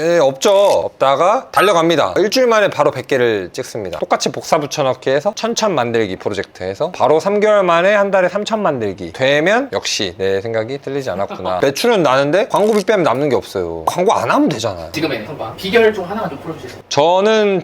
없죠. 없다가 달려갑니다. 일주일 만에 바로 100개를 찍습니다. 똑같이 복사 붙여넣기 해서 1000 만들기 프로젝트에서 바로 3개월 만에 한 달에 3000 만들기 되면 역시 내 생각이 틀리지 않았구나. 매출은 나는데 광고비 빼면 남는 게 없어요. 광고 안 하면 되잖아요. 지금의 선반 비결 중 하나만 좀 풀어주세요. 저는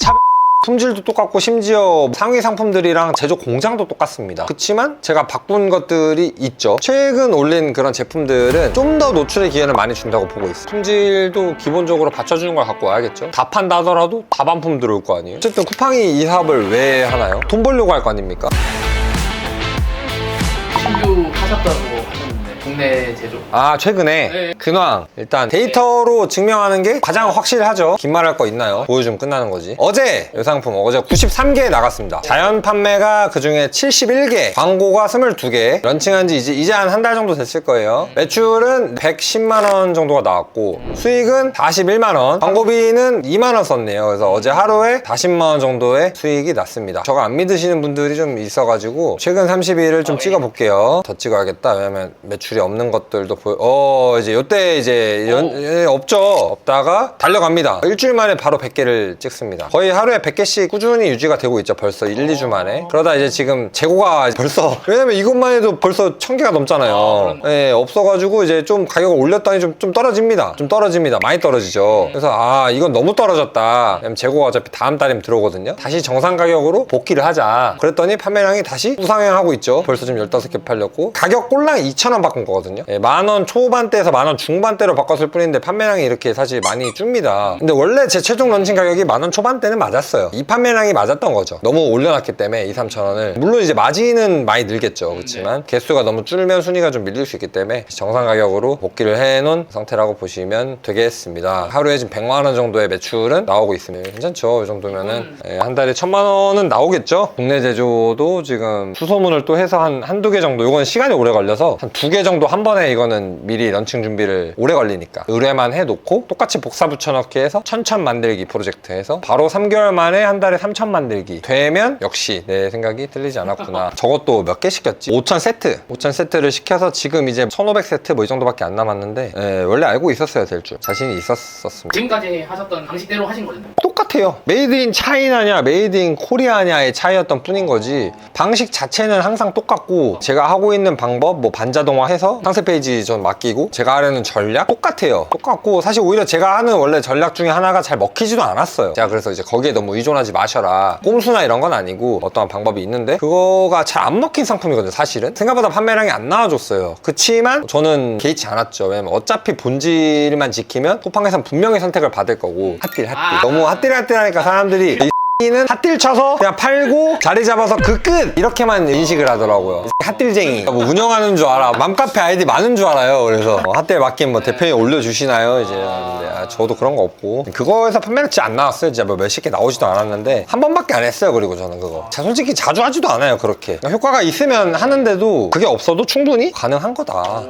품질도 똑같고 심지어 상위 상품들이랑 제조 공장도 똑같습니다. 그렇지만 제가 바꾼 것들이 있죠. 최근 올린 그런 제품들은 좀 더 노출의 기회를 많이 준다고 보고 있어요. 품질도 기본적으로 받쳐주는 걸 갖고 와야겠죠. 다 판다 하더라도 다 반품 들어올 거 아니에요. 어쨌든 쿠팡이 이 사업을 왜 하나요? 돈 벌려고 할 거 아닙니까? 신규 하셨다고 하셨는데 국내 제조 최근에 네. 근황 일단 데이터로 증명하는 게 가장 확실하죠. 긴 말 할 거 있나요? 보여주면 끝나는 거지. 어제 이 상품 어제 93개 나갔습니다. 자연 판매가 그중에 71개, 광고가 22개, 런칭한 지 이제 한 달 정도 됐을 거예요. 매출은 110만 원 정도가 나왔고 수익은 41만 원, 광고비는 2만 원 썼네요. 그래서 어제 하루에 40만 원 정도의 수익이 났습니다. 저거 안 믿으시는 분들이 좀 있어가지고 최근 30일을 좀 찍어 볼게요. 더 찍어야겠다. 왜냐면 매출이 없는 것들도 이제 요때 이제 없죠. 없다가 달려갑니다. 일주일 만에 바로 100개를 찍습니다. 거의 하루에 100개씩 꾸준히 유지가 되고 있죠. 벌써 1, 2주 만에. 그러다 이제 지금 재고가 벌써 왜냐면 이것만 해도 벌써 1000개가 넘잖아요. 네, 없어가지고 이제 좀 가격을 올렸더니 좀 떨어집니다. 많이 떨어지죠. 그래서 이건 너무 떨어졌다. 왜냐면 재고가 어차피 다음 달이면 들어오거든요. 다시 정상 가격으로 복귀를 하자. 그랬더니 판매량이 다시 우상향하고 있죠. 벌써 지금 15개 팔렸고 가격 꼴랑 2,000원 바꾼 거거든요. 만원 초반대에서 만원 중반대로 바꿨을 뿐인데 판매량이 이렇게 사실 많이 줍니다. 근데 원래 제 최종 런칭 가격이 만원 초반대는 맞았어요. 이 판매량이 맞았던 거죠. 너무 올려놨기 때문에 2, 3,000원을. 물론 이제 마진은 많이 늘겠죠. 그렇지만 개수가 너무 줄면 순위가 좀 밀릴 수 있기 때문에 정상 가격으로 복귀를 해놓은 상태라고 보시면 되겠습니다. 하루에 지금 100만 원 정도의 매출은 나오고 있습니다. 괜찮죠? 이 정도면은 한 달에 1000만 원은 나오겠죠? 국내 제조도 지금 수소문을 또 해서 한두 개 정도, 이건 시간이 오래 걸려서 한 2개 정도 한 번에 이거는 미리 런칭 준비를 오래 걸리니까 의뢰만 해놓고 똑같이 복사 붙여넣기 해서 1000 만들기 프로젝트에서 바로 3개월 만에 한 달에 3000 만들기 되면 역시 내 생각이 틀리지 않았구나. 저것도 몇 개 시켰지? 5000 세트를 시켜서 지금 이제 1500세트 뭐 이 정도밖에 안 남았는데 원래 알고 있었어야 될 줄 자신이 있었습니다. 지금까지 하셨던 방식대로 하신 거잖아요. 똑같아요. 메이드 인 차이나냐 메이드 인 코리아냐의 차이였던 뿐인 거지 방식 자체는 항상 똑같고 제가 하고 있는 방법 뭐 반자동화해서 상세 페이지 전 맡기고 제가 하려는 전략 똑같아요. 똑같고 사실 오히려 제가 하는 원래 전략 중에 하나가 잘 먹히지도 않았어요. 제가 그래서 이제 거기에 너무 의존하지 마셔라. 꼼수나 이런 건 아니고 어떠한 방법이 있는데 그거가 잘 안 먹힌 상품이거든요. 사실은 생각보다 판매량이 안 나와줬어요. 그치만 저는 개의치 않았죠. 왜냐면 어차피 본질만 지키면 쿠팡에선 분명히 선택을 받을 거고 핫딜 너무 핫딜 하니까 사람들이 는 핫딜 쳐서 그냥 팔고 자리 잡아서 그 끝! 이렇게만 인식을 하더라고요. 핫딜쟁이 뭐 운영하는 줄 알아. 맘카페 아이디 많은 줄 알아요. 그래서 핫딜 맡긴 뭐 대표님 올려주시나요? 이제 근데 저도 그런 거 없고 그거에서 판매는 진짜 안 나왔어요. 진짜 뭐 몇십 개 나오지도 않았는데 한 번밖에 안 했어요. 그리고 저는 그거 솔직히 자주 하지도 않아요. 그렇게 효과가 있으면 하는데도 그게 없어도 충분히 가능한 거다.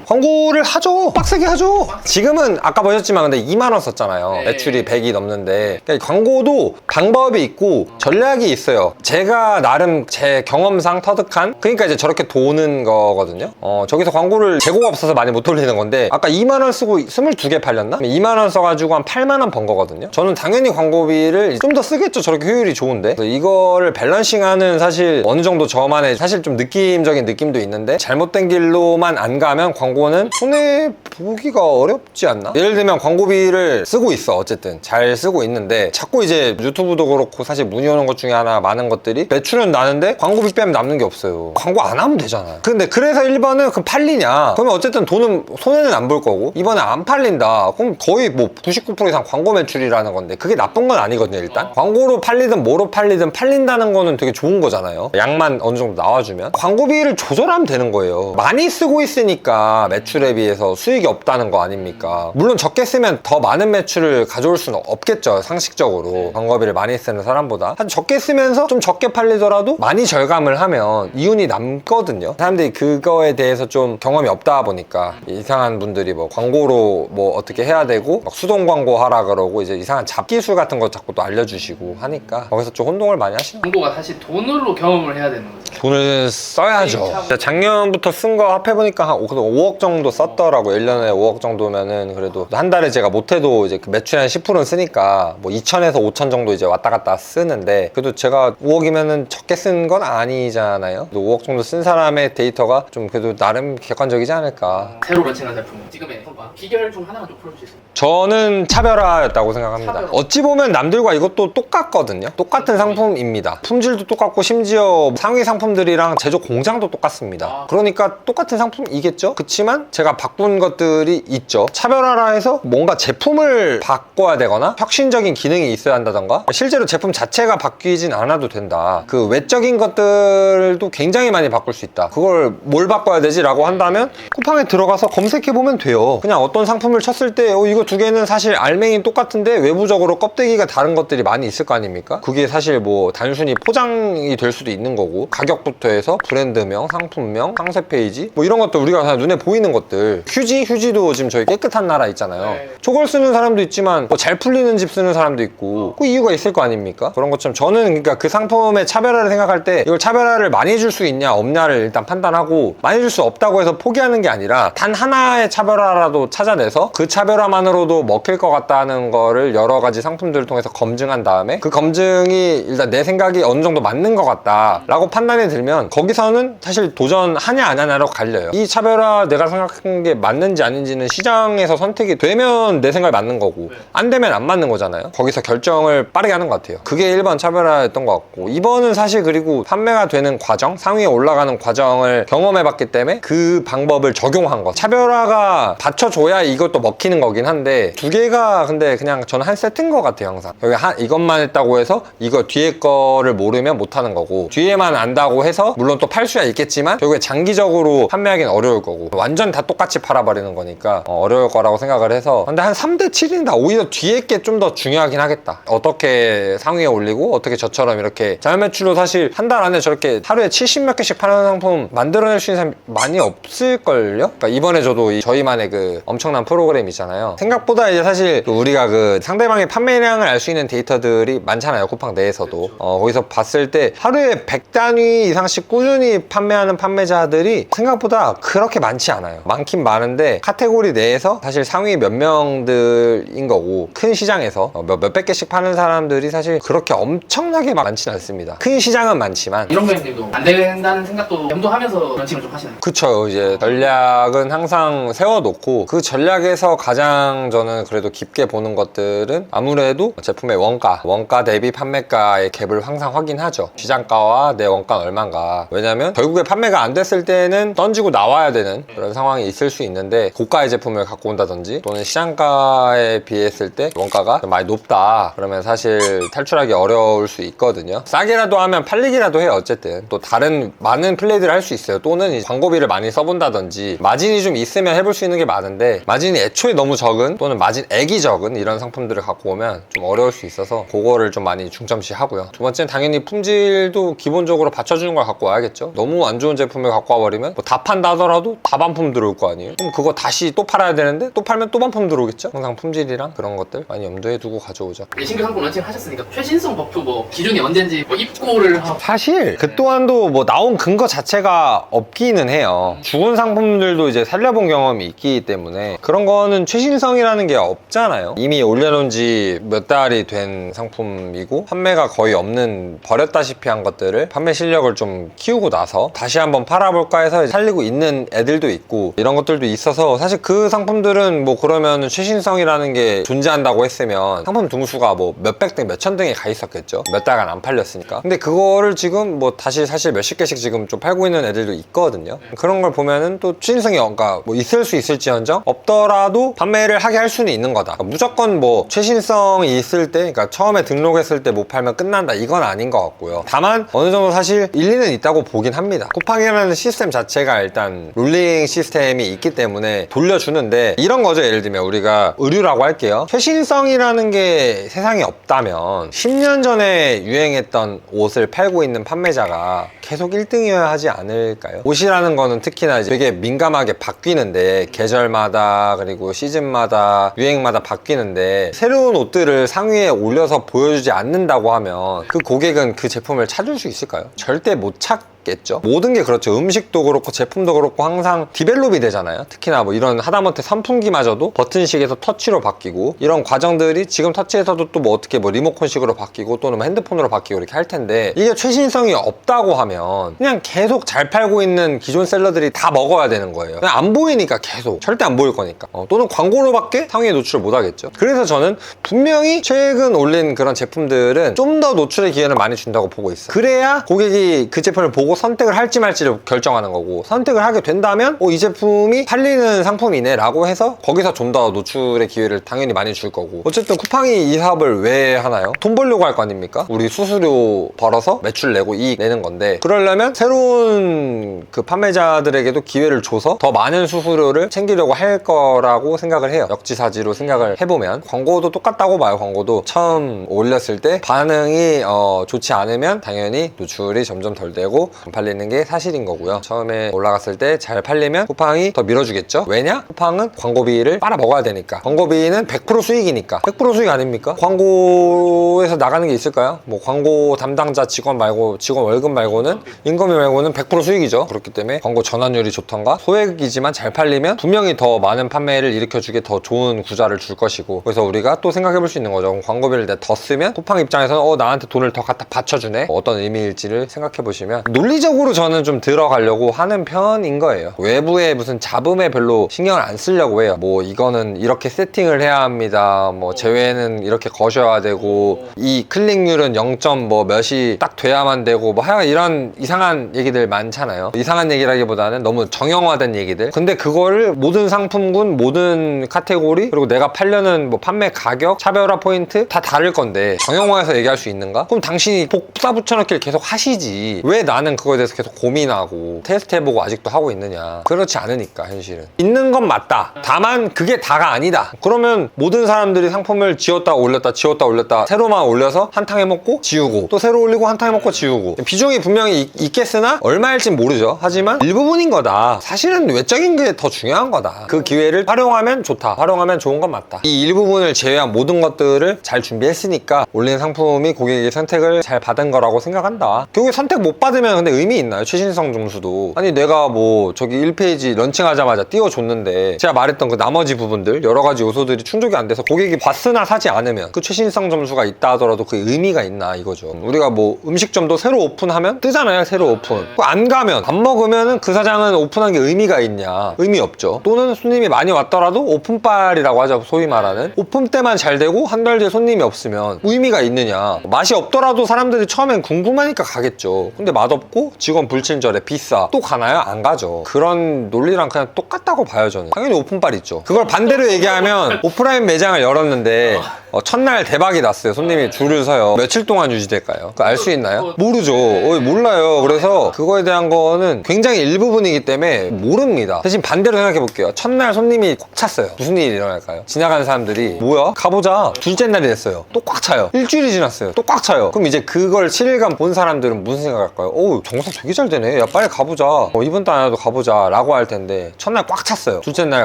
광고를 하죠. 빡세게 하죠. 지금은 아까 보셨지만 근데 2만 원 썼잖아요. 매출이 100이 넘는데 그러니까 광고도 방법이 있고 전략이 있어요. 제가 나름 제 경험상 터득한 그러니까 이제 저렇게 도는 거거든요. 저기서 광고를 재고가 없어서 많이 못 돌리는 건데 아까 2만 원 쓰고 22개 팔렸나? 2만 원 써가지고 한 8만 원 번 거거든요. 저는 당연히 광고비를 좀 더 쓰겠죠. 저렇게 효율이 좋은데 이거를 밸런싱하는 사실 어느 정도 저만의 사실 좀 느낌적인 느낌도 있는데 잘못된 길로만 안 가면 광고는 손해보기가 어렵지 않나? 예를 들면 광고비를 쓰고 있어. 어쨌든 잘 쓰고 있는데 자꾸 이제 유튜브도 그렇고 사실 문의 오는 것 중에 하나 많은 것들이 매출은 나는데 광고비 빼면 남는 게 없어요. 광고 안 하면 되잖아요. 근데 그래서 1번은 그럼 팔리냐? 그러면 어쨌든 돈은 손해는 안 볼 거고 이번에 안 팔린다. 그럼 거의 뭐 99% 이상 광고 매출이라는 건데 그게 나쁜 건 아니거든요. 일단 광고로 팔리든 뭐로 팔리든 팔린다는 거는 되게 좋은 거잖아요. 양만 어느 정도 나와주면 광고비를 조절하면 되는 거예요. 많이 쓰고 있으니까 매출에 비해서 수익이 없다는 거 아닙니까? 물론 적게 쓰면 더 많은 매출을 가져올 수는 없겠죠. 상식적으로 광고비를 단자를 많이 쓰는 사람보다 한 적게 쓰면서 좀 적게 팔리더라도 많이 절감을 하면 이윤이 남거든요. 사람들이 그거에 대해서 좀 경험이 없다 보니까 이상한 분들이 뭐 광고로 뭐 어떻게 해야 되고 막 수동 광고 하라 그러고 이제 이상한 잡기술 같은 거 자꾸 또 알려주시고 하니까 거기서 좀 혼동을 많이 하시는 거예요. 광고가 사실 돈으로 경험을 해야 되는 거죠. 돈을 써야죠. 작년부터 쓴 거 합해보니까 한 5억 정도 썼더라고. 1년에 5억 정도면은 그래도 한 달에 제가 못해도 이제 그 매출의 한 10%는 쓰니까 뭐 2천에서 5천 정도 이제 왔다 갔다 쓰는데 그래도 제가 5억이면은 적게 쓴 건 아니잖아요. 5억 정도 쓴 사람의 데이터가 좀 그래도 나름 객관적이지 않을까. 새로 런칭한 제품 지금의 성과 비결 중 하나만 좀 풀어주실 수 있어요? 저는 차별화였다고 생각합니다. 차별화. 어찌 보면 남들과 이것도 똑같거든요. 똑같은 상품입니다. 품질도 똑같고 심지어 상위 상품들이랑 제조 공장도 똑같습니다. 그러니까 똑같은 상품이겠죠? 그치만 제가 바꾼 것들이 있죠. 차별화라 해서 뭔가 제품을 바꿔야 되거나 혁신적인 기능이 있어야 한다던가 실제로 제품 자체가 바뀌진 않아도 된다. 그 외적인 것들도 굉장히 많이 바꿀 수 있다. 그걸 뭘 바꿔야 되지? 라고 한다면 쿠팡에 들어가서 검색해보면 돼요. 그냥 어떤 상품을 쳤을 때 이거 두 개는 사실 알맹이는 똑같은데 외부적으로 껍데기가 다른 것들이 많이 있을 거 아닙니까? 그게 사실 뭐 단순히 포장이 될 수도 있는 거고 가격부터 해서 브랜드명, 상품명, 상세 페이지 뭐 이런 것들 우리가 그냥 눈에 보이는 것들 휴지도 지금 저희 깨끗한 나라 있잖아요. 저걸 쓰는 사람도 있지만 뭐 잘 풀리는 집 쓰는 사람도 있고 그 이유가 있을 거 아닙니까? 그런 것처럼 저는 그러니까 그 상품의 차별화를 생각할 때 이걸 차별화를 많이 해줄 수 있냐 없냐를 일단 판단하고 많이 해줄 수 없다고 해서 포기하는 게 아니라 단 하나의 차별화라도 찾아내서 그 차별화만으로도 먹힐 것 같다는 거를 여러 가지 상품들을 통해서 검증한 다음에 그 검증이 일단 내 생각이 어느 정도 맞는 것 같다 라고 판단이 들면 거기서는 사실 도전하냐 안 하냐로 갈려요. 이 차별화 내가 생각한 게 맞는지 아닌지는 시장에서 선택이 되면 내 생각이 맞는 거고 안 되면 안 맞는 거잖아요. 거기서 결정을 빠르게 하는 것 같아요. 그게 1번 차별화였던 것 같고 2번은 사실 그리고 판매가 되는 과정 상위에 올라가는 과정을 경험해 봤기 때문에 그 방법을 적용한 거. 차별화가 받쳐줘야 이것도 먹히는 거긴 한데 두 개가 근데 그냥 저는 한 세트인 것 같아요. 항상 여기 이것만 했다고 해서 이거 뒤에 거를 모르면 못하는 거고 뒤에만 안다고 해서 물론 또 팔 수야 있겠지만 결국에 장기적으로 판매하기는 어려울 거고 완전 다 똑같이 팔아버리는 거니까 어려울 거라고 생각을 해서 근데 한 3대 7인다. 오히려 뒤에 게 좀 더 중요하긴 하겠다. 어떻게 상위에 올리고 어떻게 저처럼 이렇게 자연 매출로 사실 한 달 안에 저렇게 하루에 70몇 개씩 파는 상품 만들어낼 수 있는 사람이 많이 없을걸요? 그러니까 이번에 저도 저희만의 그 엄청난 프로그램이잖아요. 생각보다 이제 사실 우리가 그 상대방의 판매량을 알 수 있는 데이터들이 많잖아요. 쿠팡 내에서도. 거기서 봤을 때 하루에 100단위 이상씩 꾸준히 판매하는 판매자들이 생각보다 그렇게 많지 않아요. 많긴 많은데 카테고리 내에서 사실 상위 몇 명들인 거고 큰 시장에서 몇백 개씩 파는 사람들이 사실 그렇게 엄청나게 많지는 않습니다. 큰 시장은 많지만 이런 고객님도 안 된다는 생각도 염두하면서 런칭을 좀 하시나요? 그쵸. 이제 전략은 항상 세워놓고 그 전략에서 가장 저는 그래도 깊게 보는 것들은 아무래도 제품의 원가 대비 판매가의 갭을 항상 확인하죠. 시장가와 내 원가는 얼마인가. 왜냐면 결국에 판매가 안 됐을 때는 던지고 나와야 되는 그런 상황이 있을 수 있는데 고가의 제품을 갖고 온다든지 또는 시장가에 비했을 때 원가가 좀 많이 높다 그러면 사실 탈출하기 어려울 수 있거든요. 싸게라도 하면 팔리기라도 해요. 어쨌든 또 다른 많은 플레이들을 할 수 있어요. 또는 이제 광고비를 많이 써본다든지 마진이 좀 있으면 해볼 수 있는 게 많은데 마진이 애초에 너무 적은 또는 마진액이 적은 이런 상품들을 갖고 오면 좀 어려울 수 있어서 그거를 좀 많이 중점시 하고요. 두 번째는 당연히 품질도 기본적으로 받쳐주는 걸 갖고 와야겠죠. 너무 안 좋은 제품을 갖고 와버리면 뭐 다 판다 하더라도 다 반품 들어올 거 아니에요. 그럼 그거 다시 또 팔아야 되는데 또 팔면 또 반품 들어오겠죠. 항상 품질이랑 그런 것들 많이 염두에 두고 가져오죠. 신규 상품 런칭 하셨으니까 최신성 버프 뭐 기준이 언제인지 뭐 입고를 하고 사실 그 또한도 뭐 나온 근거 자체가 없기는 해요. 죽은 상품들도 이제 살려본 경험이 있기 때문에 그런 거는 최신성이라는 게 없잖아요. 이미 올려놓은 지 몇 달이 된 상품이고 판매가 거의 없는 버렸다시피 한 것들을 판매 실력을 좀 키우고 나서 다시 한번 팔아볼까 해서 살리고 있는 애들도 있고 이런 것들도 있어서 사실 그 상품들은 뭐 그러면 최신성이라는 게 존재한다고 했으면 상품 등수가 뭐 몇백 등, 몇천 등에 가 있었겠죠. 몇 달간 안 팔렸으니까. 근데 그거를 지금 뭐 다시 사실 몇십 개씩 지금 좀 팔고 있는 애들도 있거든요. 그런 걸 보면은 또 최신성이 그러니까 뭐 있을 수 있을지언정 없더라도 판매를 하게 할 수는 있는 거다. 그러니까 무조건 뭐 최신성이 있을 때 그러니까 처음에 등록했을 때 못 팔면 끝난다 이건 아닌 것 같고요. 다만 어느 정도 사실 일리는 있다고 보긴 합니다. 쿠팡이라는 시스템 자체가 일단 롤링 시스템이 있기 때문에 돌려주는데 이런 거죠. 예를 들면 우리가 의류라고 할게요. 최신성이라는 게 세상에 없다 된다면 10년 전에 유행했던 옷을 팔고 있는 판매자가 계속 1등이어야 하지 않을까요? 옷이라는 거는 특히나 이제 되게 민감하게 바뀌는데, 계절마다 그리고 시즌마다 유행마다 바뀌는데, 새로운 옷들을 상위에 올려서 보여주지 않는다고 하면 그 고객은 그 제품을 찾을 수 있을까요? 절대 못 찾겠죠. 모든 게 그렇죠. 음식도 그렇고 제품도 그렇고 항상 디벨롭이 되잖아요. 특히나 뭐 이런 하다못해 선풍기마저도 버튼식에서 터치로 바뀌고, 이런 과정들이 지금 터치에서도 또 뭐 어떻게 뭐 리모컨식으로 바뀌고 또는 뭐 핸드폰으로 바뀌고 이렇게 할 텐데, 이게 최신성이 없다고 하면 그냥 계속 잘 팔고 있는 기존 셀러들이 다 먹어야 되는 거예요. 그냥 안 보이니까, 계속 절대 안 보일 거니까. 또는 광고로밖에 상위에 노출을 못 하겠죠. 그래서 저는 분명히 최근 올린 그런 제품들은 좀 더 노출의 기회를 많이 준다고 보고 있어요. 그래야 고객이 그 제품을 보고 선택을 할지 말지를 결정하는 거고, 선택을 하게 된다면 이 제품이 팔리는 상품이네 라고 해서 거기서 좀 더 노출의 기회를 당연히 많이 줄 거고. 어쨌든 쿠팡이 이 사업을 왜 하나요? 돈 벌려고 할 거 아닙니까? 우리 수수료 벌어서 매출 내고 이익 내는 건데, 그러려면 새로운 그 판매자들에게도 기회를 줘서 더 많은 수수료를 챙기려고 할 거라고 생각을 해요. 역지사지로 생각을 해보면 광고도 똑같다고 봐요. 광고도 처음 올렸을 때 반응이 좋지 않으면 당연히 노출이 점점 덜 되고 안 팔리는 게 사실인 거고요. 처음에 올라갔을 때 잘 팔리면 쿠팡이 더 밀어주겠죠. 왜냐? 쿠팡은 광고비를 빨아 먹어야 되니까. 광고비는 100% 수익이니까. 100% 수익 아닙니까? 광고에서 나가는 게 있을까요? 뭐 광고 담당자 직원 말고, 직원 월급 말고는, 인건비 말고는 100% 수익이죠. 그렇기 때문에 광고 전환율이 좋던가 소액이지만 잘 팔리면 분명히 더 많은 판매를 일으켜주게 더 좋은 구자를 줄 것이고, 그래서 우리가 또 생각해 볼 수 있는 거죠. 광고비를 내가 더 쓰면 쿠팡 입장에서는 나한테 돈을 더 갖다 받쳐주네, 어떤 의미일지를 생각해 보시면, 논리적으로 저는 좀 들어가려고 하는 편인 거예요. 외부에 무슨 잡음에 별로 신경을 안 쓰려고 해요. 뭐 이거는 이렇게 세팅을 해야 합니다, 뭐 제외는 이렇게 거셔야 되고, 이 클릭률은 0. 뭐 몇이 딱 돼야만 되고, 뭐 하여간 이런 이상한 얘기들 많잖아요. 이상한 얘기라기보다는 너무 정형화된 얘기들. 근데 그거를 모든 상품군, 모든 카테고리, 그리고 내가 팔려는 뭐 판매 가격, 차별화 포인트 다 다를 건데 정형화해서 얘기할 수 있는가? 그럼 당신이 복사 붙여넣기를 계속 하시지, 왜 나는 그거에 대해서 계속 고민하고 테스트해보고 아직도 하고 있느냐? 그렇지 않으니까. 현실은 있는 건 맞다, 다만 그게 다가 아니다. 그러면 모든 사람들이 상품을 지웠다 올렸다 지웠다 올렸다 새로만 올려서 한탕 해먹고 지우고, 또 새로 올리고 한탕 해먹고 지우고, 비중이 분명히 있겠으나 얼마일진 모르죠. 하지만 일부분인 거다. 사실은 외적인 게 더 중요한 거다. 그 기회를 활용하면 좋다, 활용하면 좋은 건 맞다. 이 일부분을 제외한 모든 것들을 잘 준비했으니까 올린 상품이 고객의 선택을 잘 받은 거라고 생각한다. 결국에 선택 못 받으면 근데 의미 있나요? 최신성 점수도. 아니 내가 뭐 저기 1페이지 런칭하자마자 띄워줬는데 제가 말했던 그 나머지 부분들, 여러 가지 요소들이 충족이 안 돼서 고객이 봤으나 사지 않으면 그 최신성 점수가 있다 하더라도 그 의미가 있나 이거죠. 우리가 뭐 음식점도 새로 오픈하면 뜨잖아요. 새로 오픈. 안 가면, 안 먹으면은 그 사장은 오픈한 게 의미가 있냐? 의미 없죠. 또는 손님이 많이 왔더라도 오픈빨이라고 하죠. 소위 말하는 오픈 때만 잘 되고 한 달 뒤에 손님이 없으면 의미가 있느냐? 맛이 없더라도 사람들이 처음엔 궁금하니까 가겠죠. 근데 맛없고 직원 불친절해, 비싸, 또 가나요? 안 가죠. 그런 논리랑 그냥 똑같다고 봐요. 저는 당연히 오픈빨 있죠. 그걸 반대로 얘기하면 오프라인 매장을 열었는데 첫날 대박이 났어요. 손님이 줄을 서요. 며칠 동안 유지될까요? 알 수 있나요? 모르죠. 몰라요. 그래서 그거에 대한 거는 굉장히 일부분이기 때문에 모릅니다. 대신 반대로 생각해 볼게요. 첫날 손님이 꽉 찼어요. 무슨 일이 일어날까요? 지나가는 사람들이 뭐야? 가보자. 둘째 날이 됐어요. 또 꽉 차요. 일주일이 지났어요. 또 꽉 차요. 그럼 이제 그걸 7일간 본 사람들은 무슨 생각할까요? 어우, 장사 되게 잘 되네. 야, 빨리 가보자. 이번 달 안에도 가보자 라고 할 텐데, 첫날 꽉 찼어요. 둘째 날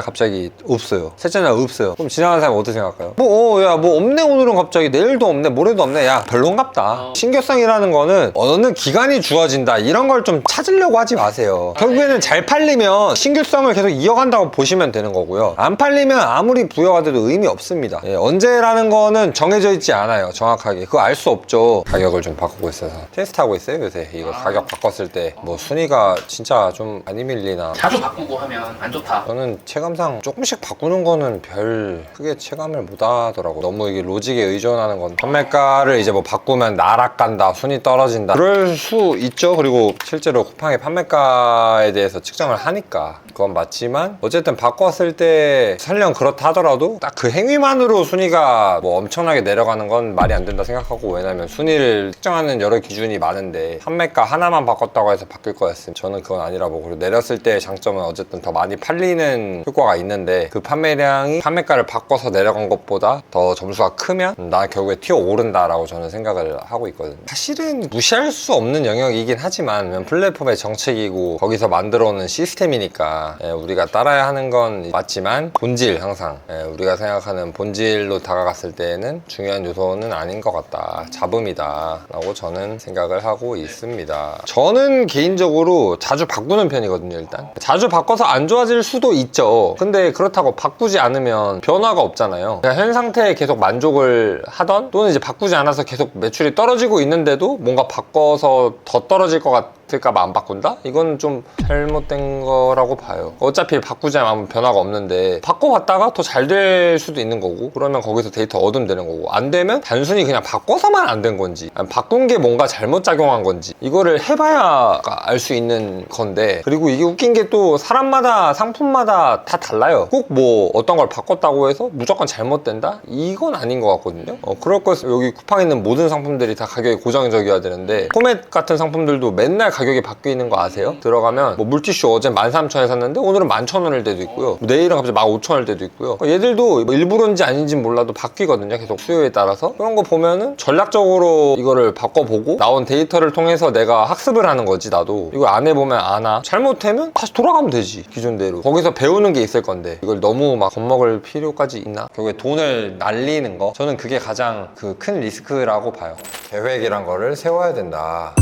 갑자기 없어요. 셋째 날 없어요. 그럼 지나가는 사람은 어떻게 생각할까요? 뭐 없네. 오늘은 갑자기, 내일도 없네, 모레도 없네. 야, 별론갑다. 신규성이라는 거는 어느 기간이 주어진다, 이런 걸 좀 찾으려고 하지 마세요. 결국에는 잘 팔리면 신규성을 계속 이어간다고 보시면 되는 거고요. 안 팔리면 아무리 부여가 돼도 의미 없습니다. 언제라는 거는 정해져 있지 않아요. 정확하게 그거 알 수 없죠. 가격을 좀 바꾸고 있어서 테스트하고 있어요. 요새 이거 가격 바꿨을 때 뭐 순위가 진짜 좀 많이 밀리나. 자주 바꾸고 하면 안 좋다. 저는 체감상 조금씩 바꾸는 거는 별 크게 체감을 못 하더라고. 너무 이게 로직에 의존하는 건, 판매가를 이제 뭐 바꾸면 나락간다, 순위 떨어진다, 그럴 수 있죠. 그리고 실제로 쿠팡의 판매가에 대해서 측정을 하니까 그건 맞지만, 어쨌든 바꿨을 때 설령 그렇다 하더라도 딱 그 행위만으로 순위가 뭐 엄청나게 내려가는 건 말이 안 된다 생각하고, 왜냐면 순위를 측정하는 여러 기준이 많은데 판매가 하나만 하나만 바꿨다고 해서 바뀔 거였으면 저는 그건 아니라 보고, 그리고 내렸을 때의 장점은 어쨌든 더 많이 팔리는 효과가 있는데 그 판매량이 판매가를 바꿔서 내려간 것보다 더 점수가 크면 나 결국에 튀어 오른다라고 저는 생각을 하고 있거든요. 사실은 무시할 수 없는 영역이긴 하지만 플랫폼의 정책이고 거기서 만들어오는 시스템이니까 우리가 따라야 하는 건 맞지만 본질, 항상 우리가 생각하는 본질로 다가갔을 때에는 중요한 요소는 아닌 것 같다, 잡음이다 라고 저는 생각을 하고 있습니다. 저는 개인적으로 자주 바꾸는 편이거든요. 일단 자주 바꿔서 안 좋아질 수도 있죠. 근데 그렇다고 바꾸지 않으면 변화가 없잖아요. 그냥 현 상태에 계속 만족을 하던, 또는 이제 바꾸지 않아서 계속 매출이 떨어지고 있는데도 뭔가 바꿔서 더 떨어질 것 같을까봐 안 바꾼다? 이건 좀 잘못된 거라고 봐요. 어차피 바꾸지 않으면 변화가 없는데 바꿔봤다가 더 잘 될 수도 있는 거고, 그러면 거기서 데이터 얻으면 되는 거고, 안 되면 단순히 그냥 바꿔서만 안 된 건지, 아니 바꾼 게 뭔가 잘못 작용한 건지, 이거를 해봐야 알 수 있는 건데. 그리고 이게 웃긴 게 또 사람마다 상품마다 다 달라요. 꼭 뭐 어떤 걸 바꿨다고 해서 무조건 잘못된다? 이건 아닌 것 같거든요. 그럴 거였으면 여기 쿠팡에 있는 모든 상품들이 다 가격이 고정적이어야 되는데, 포맷 같은 상품들도 맨날 가격이 바뀌는 거 아세요? 들어가면 뭐 물티슈 어제 13,000원에 샀는데 오늘은 11,000원일 때도 있고요, 내일은 갑자기 15,000원일 때도 있고요. 얘들도 뭐 일부러인지 아닌지 몰라도 바뀌거든요. 계속 수요에 따라서. 그런 거 보면은 전략적으로 이거를 바꿔보고 나온 데이터를 통해서 내가 학습을 하는 거지. 나도 이걸 안 해보면 아나, 잘못되면 다시 돌아가면 되지, 기존대로. 거기서 배우는 게 있을 건데 이걸 너무 막 겁먹을 필요까지 있나? 결국에 돈을 날리는 거, 저는 그게 가장 그 큰 리스크라고 봐요. 계획이란 거를 세워야 된다.